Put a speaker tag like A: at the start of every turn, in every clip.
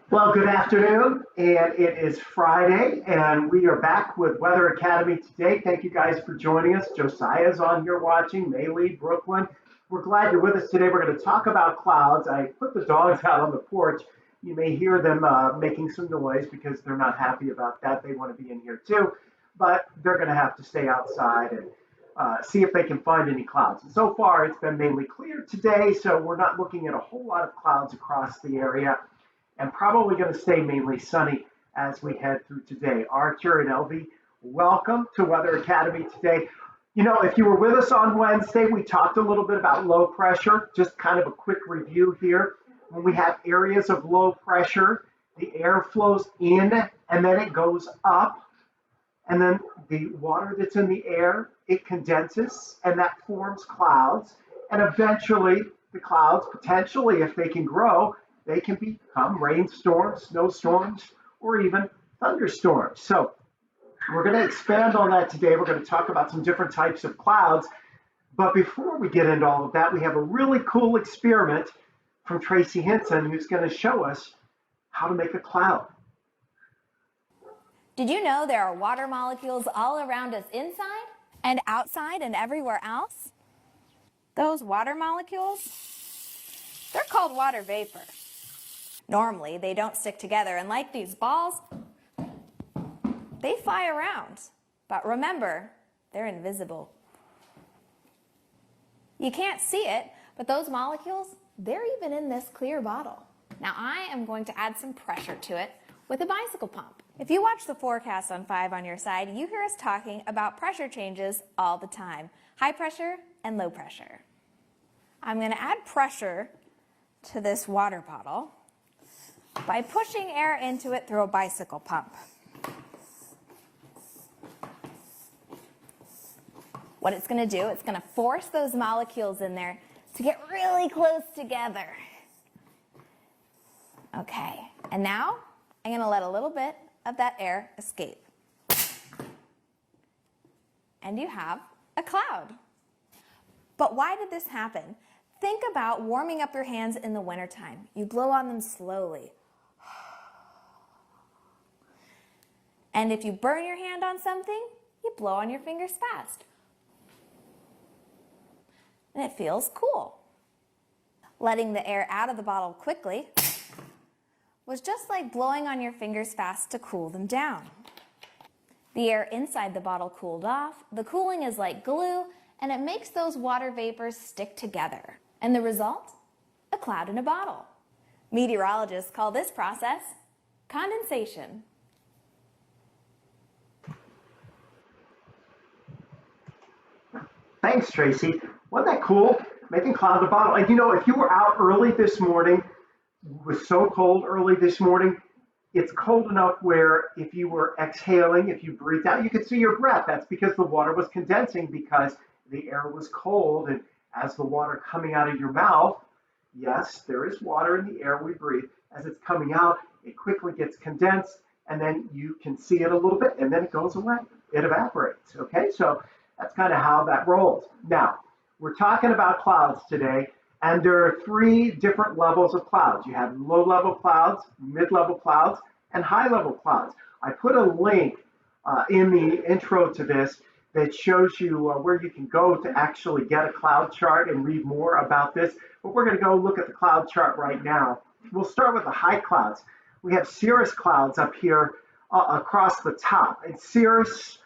A: Well, good afternoon, and it is Friday, and we are back with Weather Academy today. Thank you guys for joining us. Josiah's on here watching, Maylee, Brooklyn. We're glad you're with us today. We're going to talk about clouds. I put the dogs out on the porch. You may hear them making some noise because they're not happy about that. They want to be in here too, but they're going to have to stay outside and see if they can find any clouds. And so far, it's been mainly clear today, so we're not looking at a whole lot of clouds across the area and probably going to stay mainly sunny as we head through today. Archer and Elvie, welcome to Weather Academy today. You know, if you were with us on Wednesday, we talked a little bit about low pressure, just kind of a quick review here. When we have areas of low pressure, the air flows in and then it goes up. And then the water that's in the air, it condenses and that forms clouds. And eventually the clouds, potentially, if they can grow, they can become rainstorms, snowstorms, or even thunderstorms. So we're going to expand on that today. We're going to talk about some different types of clouds. But before we get into all of that, we have a really cool experiment from Tracy Hinson, who's going to show us how to make a cloud.
B: Did you know there are water molecules all around us inside and outside and everywhere else? Those water molecules, they're called water vapor. Normally, they don't stick together, and like these balls, they fly around. But remember, they're invisible. You can't see it, but those molecules, they're even in this clear bottle. Now I am going to add some pressure to it with a bicycle pump. If you watch the forecast on 5 on your side, you hear us talking about pressure changes all the time. High pressure and low pressure. I'm going to add pressure to this water bottle by pushing air into it through a bicycle pump. What it's going to do, it's going to force those molecules in there to get really close together. Okay, and now I'm going to let a little bit of that air escape. And you have a cloud. But why did this happen? Think about warming up your hands in the wintertime. You blow on them slowly. And if you burn your hand on something, you blow on your fingers fast. And it feels cool. Letting the air out of the bottle quickly was just like blowing on your fingers fast to cool them down. The air inside the bottle cooled off. The cooling is like glue, and it makes those water vapors stick together. And the result? A cloud in a bottle. Meteorologists call this process condensation.
A: Thanks, Tracy. Wasn't that cool? Making cloud in a bottle. And you know, if you were out early this morning, it was so cold early this morning, it's cold enough where if you were exhaling, if you breathed out, you could see your breath. That's because the water was condensing because the air was cold. And as the water coming out of your mouth, yes, there is water in the air we breathe. As it's coming out, it quickly gets condensed, and then you can see it a little bit, and then it goes away. It evaporates, okay? So that's kind of how that rolls. Now, we're talking about clouds today, and there are 3 different levels of clouds. You have low-level clouds, mid-level clouds, and high-level clouds. I put a link in the intro to this that shows you where you can go to actually get a cloud chart and read more about this. But we're going to go look at the cloud chart right now. We'll start with the high clouds. We have cirrus clouds up here across the top. And cirrus,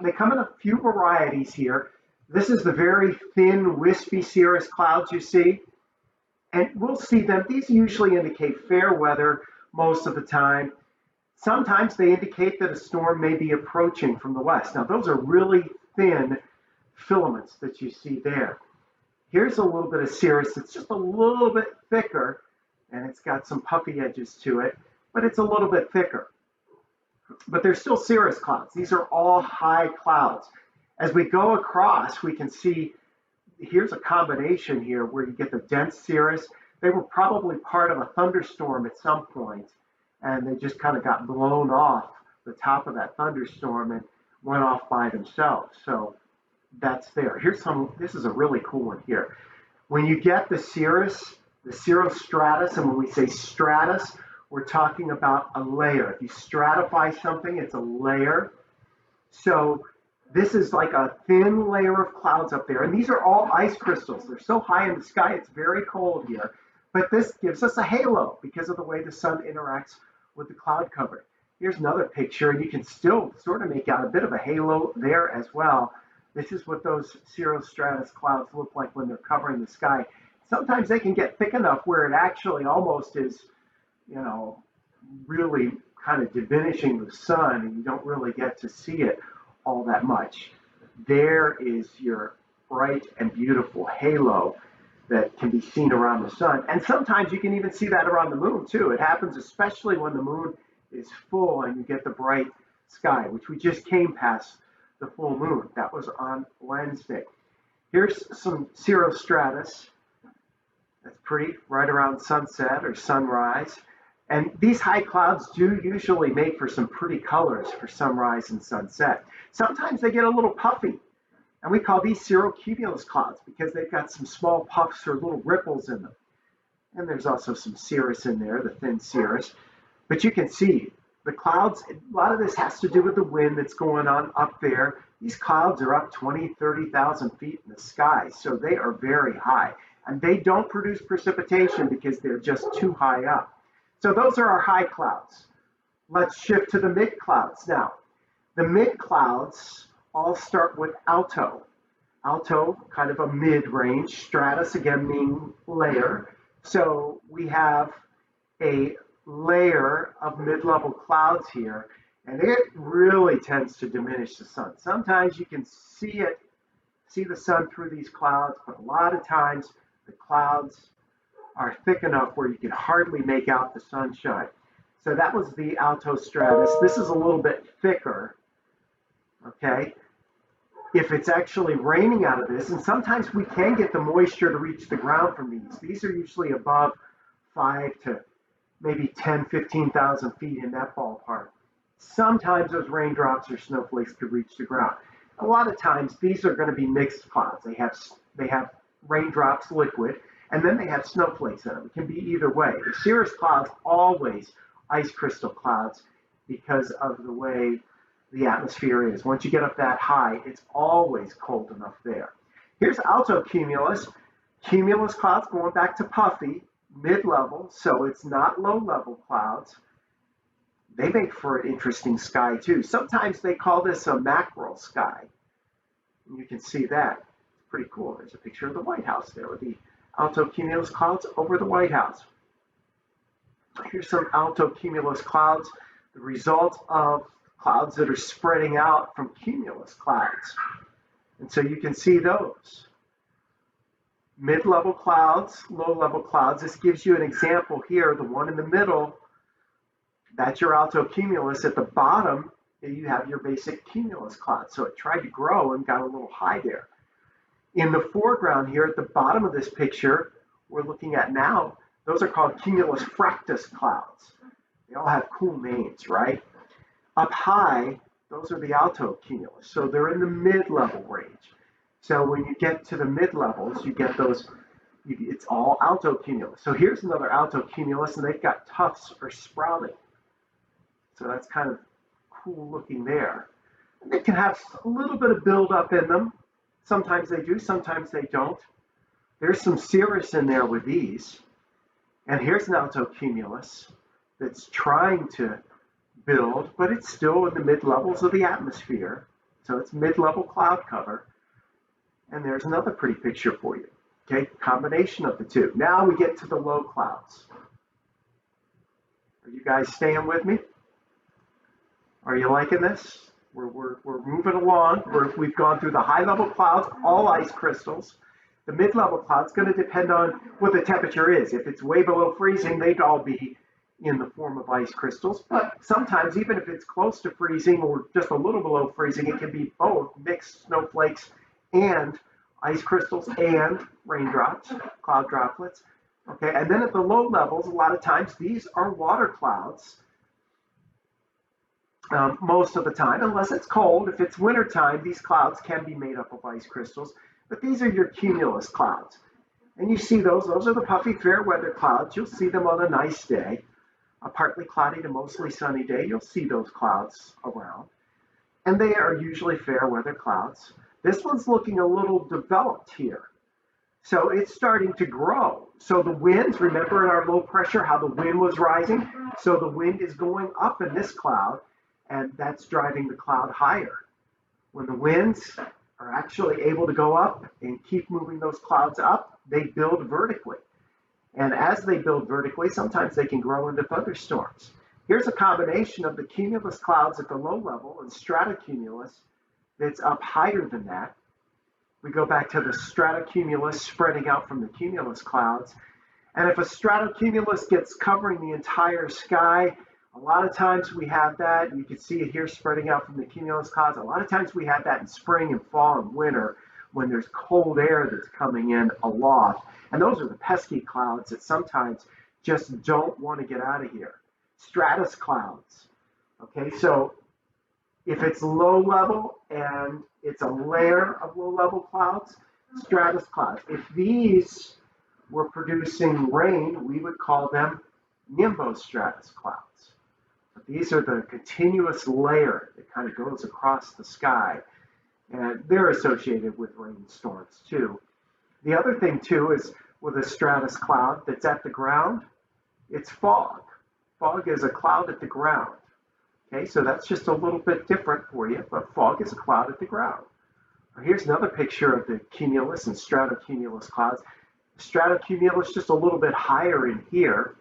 A: they come in a few varieties here. This is the very thin, wispy cirrus clouds you see. And we'll see them. These usually indicate fair weather most of the time. Sometimes they indicate that a storm may be approaching from the west. Now, those are really thin filaments that you see there. Here's a little bit of cirrus. It's just a little bit thicker, and it's got some puffy edges to it, but it's a little bit thicker. But they're still cirrus clouds. These are all high clouds. As we go across, we can see here's a combination here where you get the dense cirrus. They were probably part of a thunderstorm at some point, and they just kind of got blown off the top of that thunderstorm and went off by themselves. So that's there. This is a really cool one here. When you get the cirrus, the cirrostratus, and when we say stratus, we're talking about a layer. If you stratify something, it's a layer. So this is like a thin layer of clouds up there. And these are all ice crystals. They're so high in the sky, it's very cold here. But this gives us a halo because of the way the sun interacts with the cloud cover. Here's another picture, and you can still sort of make out a bit of a halo there as well. This is what those cirrostratus clouds look like when they're covering the sky. Sometimes they can get thick enough where it actually almost is, really kind of diminishing the sun, and you don't really get to see it all that much. There is your bright and beautiful halo that can be seen around the sun. And sometimes you can even see that around the moon too. It happens especially when the moon is full and you get the bright sky, which we just came past the full moon. That was on Wednesday. Here's some cirrostratus. That's pretty, right around sunset or sunrise. And these high clouds do usually make for some pretty colors for sunrise and sunset. Sometimes they get a little puffy, and we call these cirrocumulus clouds because they've got some small puffs or little ripples in them. And there's also some cirrus in there, the thin cirrus. But you can see the clouds, a lot of this has to do with the wind that's going on up there. These clouds are up 20, 30,000 feet in the sky, so they are very high. And they don't produce precipitation because they're just too high up. So those are our high clouds. Let's shift to the mid clouds now. The mid clouds all start with alto. Alto, kind of a mid-range. Stratus, again, meaning layer. So we have a layer of mid-level clouds here, and it really tends to diminish the sun. Sometimes you can see the sun through these clouds, but a lot of times the clouds are thick enough where you can hardly make out the sunshine. So that was the alto stratus. This is a little bit thicker, okay? If it's actually raining out of this, and sometimes we can get the moisture to reach the ground from these. These are usually above 5 to maybe 10, 15,000 feet in that ballpark. Sometimes those raindrops or snowflakes could reach the ground. A lot of times these are going to be mixed clouds. They have raindrops, liquid, and then they have snowflakes in them. It can be either way. The cirrus clouds always ice crystal clouds because of the way the atmosphere is. Once you get up that high, it's always cold enough there. Here's alto cumulus. Cumulus clouds going back to puffy, mid-level, so it's not low-level clouds. They make for an interesting sky too. Sometimes they call this a mackerel sky. And you can see that. It's pretty cool. There's a picture of the White House there with the alto cumulus clouds over the White House. Here's some alto cumulus clouds, the result of clouds that are spreading out from cumulus clouds. And so you can see those. Mid-level clouds, low-level clouds. This gives you an example here. The one in the middle, that's your alto cumulus. At the bottom, you have your basic cumulus cloud. So it tried to grow and got a little high there. In the foreground here, at the bottom of this picture, we're looking at now, those are called cumulus fractus clouds. They all have cool names, right? Up high, those are the alto cumulus. So they're in the mid-level range. So when you get to the mid-levels, you get those, it's all alto cumulus. So here's another alto cumulus, and they've got tufts or sprouting. So that's kind of cool looking there. And they can have a little bit of buildup in them. Sometimes they do, sometimes they don't. There's some cirrus in there with these. And here's an alto cumulus that's trying to build, but it's still in the mid-levels of the atmosphere. So it's mid-level cloud cover. And there's another pretty picture for you. Okay, combination of the two. Now we get to the low clouds. Are you guys staying with me? Are you liking this? We're moving along. We've gone through the high-level clouds, all ice crystals. The mid-level clouds going to depend on what the temperature is. If it's way below freezing, they'd all be in the form of ice crystals. But sometimes, even if it's close to freezing or just a little below freezing, it can be both mixed snowflakes and ice crystals and raindrops, cloud droplets. Okay, and then at the low levels, a lot of times these are water clouds. Most of the time, unless it's cold. If it's wintertime, these clouds can be made up of ice crystals. But these are your cumulus clouds. And you see those are the puffy fair weather clouds. You'll see them on a nice day. a partly cloudy to mostly sunny day, you'll see those clouds around. And they are usually fair weather clouds. This one's looking a little developed here. So it's starting to grow. So the winds, remember in our low pressure how the wind was rising? So the wind is going up in this cloud, and that's driving the cloud higher. When the winds are actually able to go up and keep moving those clouds up, they build vertically. And as they build vertically, sometimes they can grow into thunderstorms. Here's a combination of the cumulus clouds at the low level and stratocumulus that's up higher than that. We go back to the stratocumulus spreading out from the cumulus clouds. And if a stratocumulus gets covering the entire sky, a lot of times we have that. You can see it here spreading out from the cumulus clouds. A lot of times we have that in spring and fall and winter when there's cold air that's coming in aloft. And those are the pesky clouds that sometimes just don't want to get out of here. Stratus clouds. Okay, so if it's low level and it's a layer of low level clouds, stratus clouds. If these were producing rain, we would call them nimbostratus clouds. But these are the continuous layer that kind of goes across the sky, and they're associated with rainstorms too. The other thing too is with a stratus cloud that's at the ground, it's fog. Fog is a cloud at the ground. Okay, so that's just a little bit different for you, but fog is a cloud at the ground. Here's another picture of the cumulus and stratocumulus clouds. Stratocumulus just a little bit higher in here.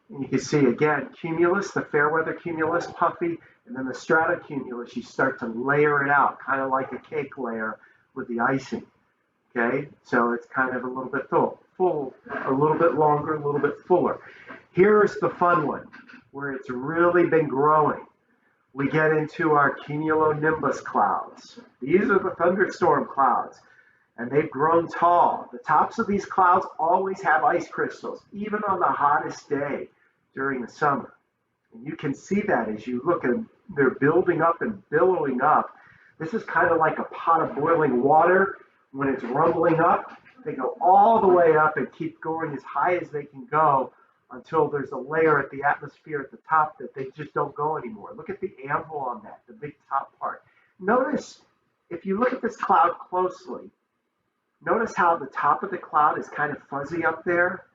A: And you can see again, cumulus, the fair weather cumulus, puffy, and then the stratocumulus, you start to layer it out, kind of like a cake layer with the icing. Okay, so it's kind of a little bit full, a little bit longer, a little bit fuller. Here's the fun one, where it's really been growing. We get into our cumulonimbus clouds. These are the thunderstorm clouds, and they've grown tall. The tops of these clouds always have ice crystals, even on the hottest day during the summer. And you can see that as you look, and they're building up and billowing up. This is kind of like a pot of boiling water. When it's rumbling up, they go all the way up and keep going as high as they can go until there's a layer at the atmosphere at the top that they just don't go anymore. Look at the anvil on that, the big top part. Notice, if you look at this cloud closely, notice how the top of the cloud is kind of fuzzy up there.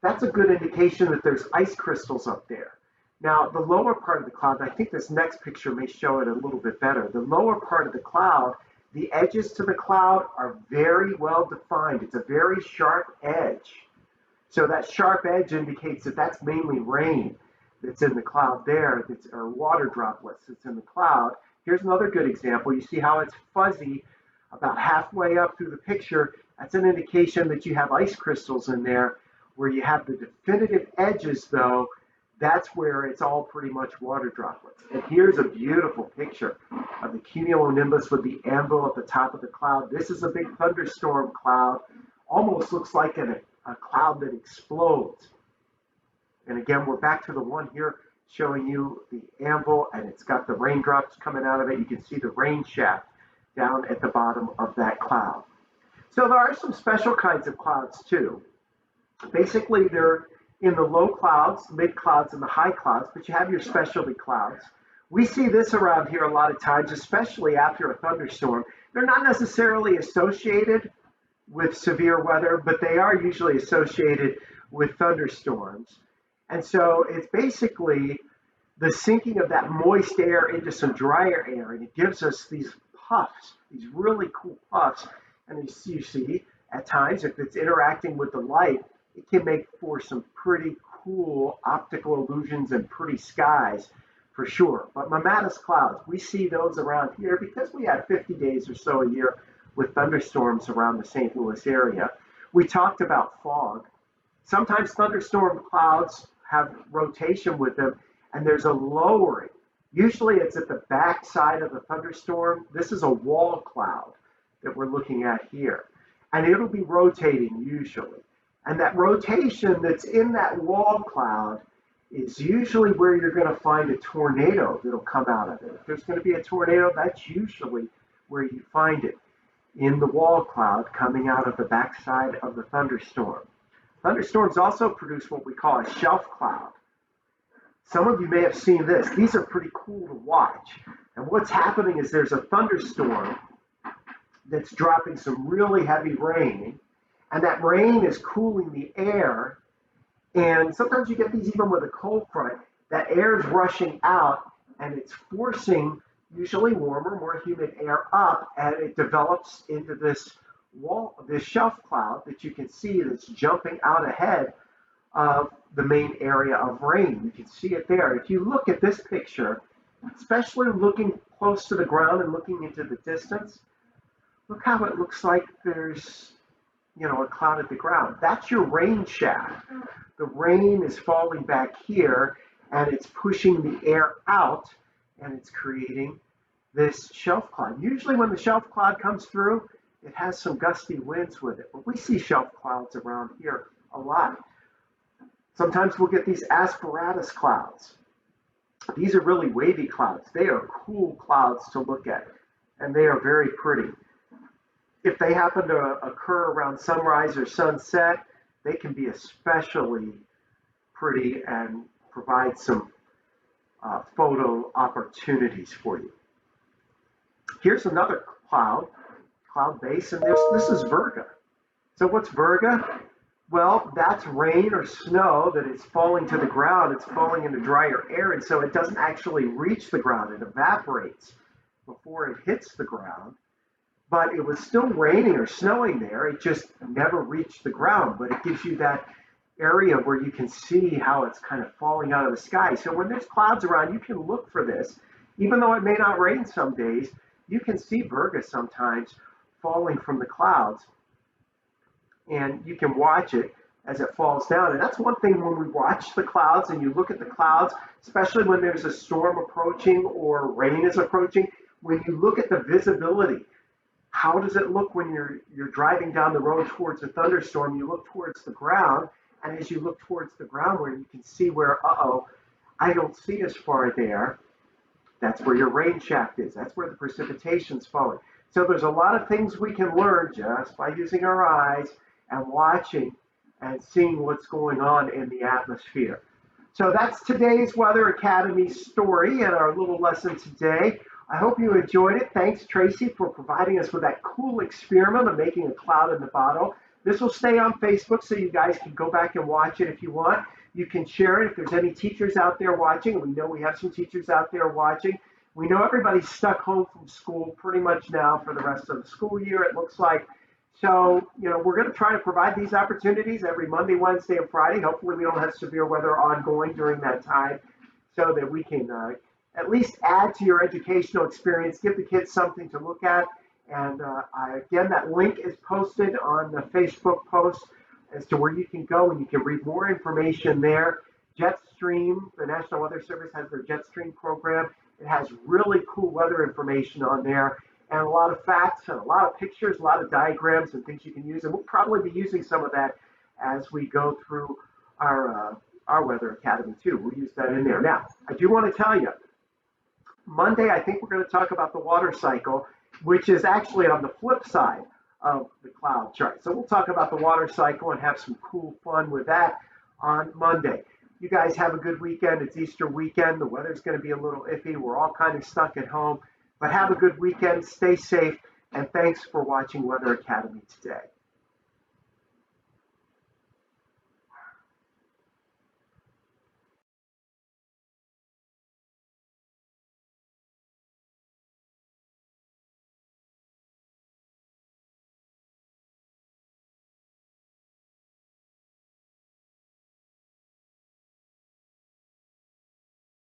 A: That's a good indication that there's ice crystals up there. Now, the lower part of the cloud, I think this next picture may show it a little bit better. The lower part of the cloud, the edges to the cloud are very well defined. It's a very sharp edge. So that sharp edge indicates that that's mainly rain that's in the cloud there, or water droplets that's in the cloud. Here's another good example. You see how it's fuzzy about halfway up through the picture. That's an indication that you have ice crystals in there. Where you have the definitive edges, though, that's where it's all pretty much water droplets. And here's a beautiful picture of the cumulonimbus with the anvil at the top of the cloud. This is a big thunderstorm cloud. Almost looks like a cloud that explodes. And again, we're back to the one here showing you the anvil, and it's got the raindrops coming out of it. You can see the rain shaft down at the bottom of that cloud. So there are some special kinds of clouds too. Basically, they're in the low clouds, mid clouds, and the high clouds, but you have your specialty clouds. We see this around here a lot of times, especially after a thunderstorm. They're not necessarily associated with severe weather, but they are usually associated with thunderstorms. And so it's basically the sinking of that moist air into some drier air, and it gives us these puffs, these really cool puffs. And you see, at times, if it's interacting with the light, it can make for some pretty cool optical illusions and pretty skies for sure. But mammatus clouds, we see those around here because we have 50 days or so a year with thunderstorms around the St. Louis area. We talked about fog. Sometimes thunderstorm clouds have rotation with them, and there's a lowering. Usually it's at the back side of the thunderstorm. This is a wall cloud that we're looking at here. And it'll be rotating usually. And that rotation that's in that wall cloud is usually where you're going to find a tornado that'll come out of it. If there's going to be a tornado, that's usually where you find it, in the wall cloud coming out of the backside of the thunderstorm. Thunderstorms also produce what we call a shelf cloud. Some of you may have seen this. These are pretty cool to watch. And what's happening is there's a thunderstorm that's dropping some really heavy rain, and that rain is cooling the air. And sometimes you get these even with a cold front. That air is rushing out, and it's forcing usually warmer, more humid air up, and it develops into this wall, this shelf cloud that you can see that's jumping out ahead of the main area of rain. You can see it there. If you look at this picture, especially looking close to the ground and looking into the distance, look how it looks like there's, a cloud at the ground. That's your rain shaft. The rain is falling back here, and it's pushing the air out, and it's creating this shelf cloud. Usually when the shelf cloud comes through, it has some gusty winds with it, but we see shelf clouds around here a lot. Sometimes we'll get these asperatus clouds. These are really wavy clouds. They are cool clouds to look at, and they are very pretty. If they happen to occur around sunrise or sunset, they can be especially pretty and provide some photo opportunities for you. Here's another cloud base, and this is Virga. So what's Virga? Well, that's rain or snow that is falling to the ground. It's falling into drier air, and so it doesn't actually reach the ground. It evaporates before it hits the ground. But it was still raining or snowing there. It just never reached the ground, but it gives you that area where you can see how it's kind of falling out of the sky. So when there's clouds around, you can look for this. Even though it may not rain some days, you can see Virga sometimes falling from the clouds, and you can watch it as it falls down. And that's one thing when we watch the clouds and you look at the clouds, especially when there's a storm approaching or rain is approaching, when you look at the visibility, how does it look when you're driving down the road towards a thunderstorm? You look towards the ground, and as you look towards the ground where you can see where, I don't see as far there, that's where your rain shaft is. That's where the precipitation's falling. So there's a lot of things we can learn just by using our eyes and watching and seeing what's going on in the atmosphere. So that's today's Weather Academy story and our little lesson today. I hope you enjoyed it. Thanks, Tracy, for providing us with that cool experiment of making a cloud in the bottle. This will stay on Facebook, so you guys can go back and watch it if you want. You can share it if there's any teachers out there watching. We know we have some teachers out there watching. We know everybody's stuck home from school pretty much now for the rest of the school year, it looks like. So, we're going to try to provide these opportunities every Monday, Wednesday, and Friday. Hopefully we don't have severe weather ongoing during that time so that we can at least add to your educational experience, give the kids something to look at. And again, that link is posted on the Facebook post as to where you can go and you can read more information there. Jetstream, the National Weather Service, has their Jetstream program. It has really cool weather information on there and a lot of facts and a lot of pictures, a lot of diagrams and things you can use. And we'll probably be using some of that as we go through our Weather Academy too. We'll use that in there. Now, I do want to tell you, Monday, I think we're going to talk about the water cycle, which is actually on the flip side of the cloud chart. So we'll talk about the water cycle and have some cool fun with that on Monday. You guys have a good weekend. It's Easter weekend. The weather's going to be a little iffy. We're all kind of stuck at home. But have a good weekend. Stay safe. And thanks for watching Weather Academy today.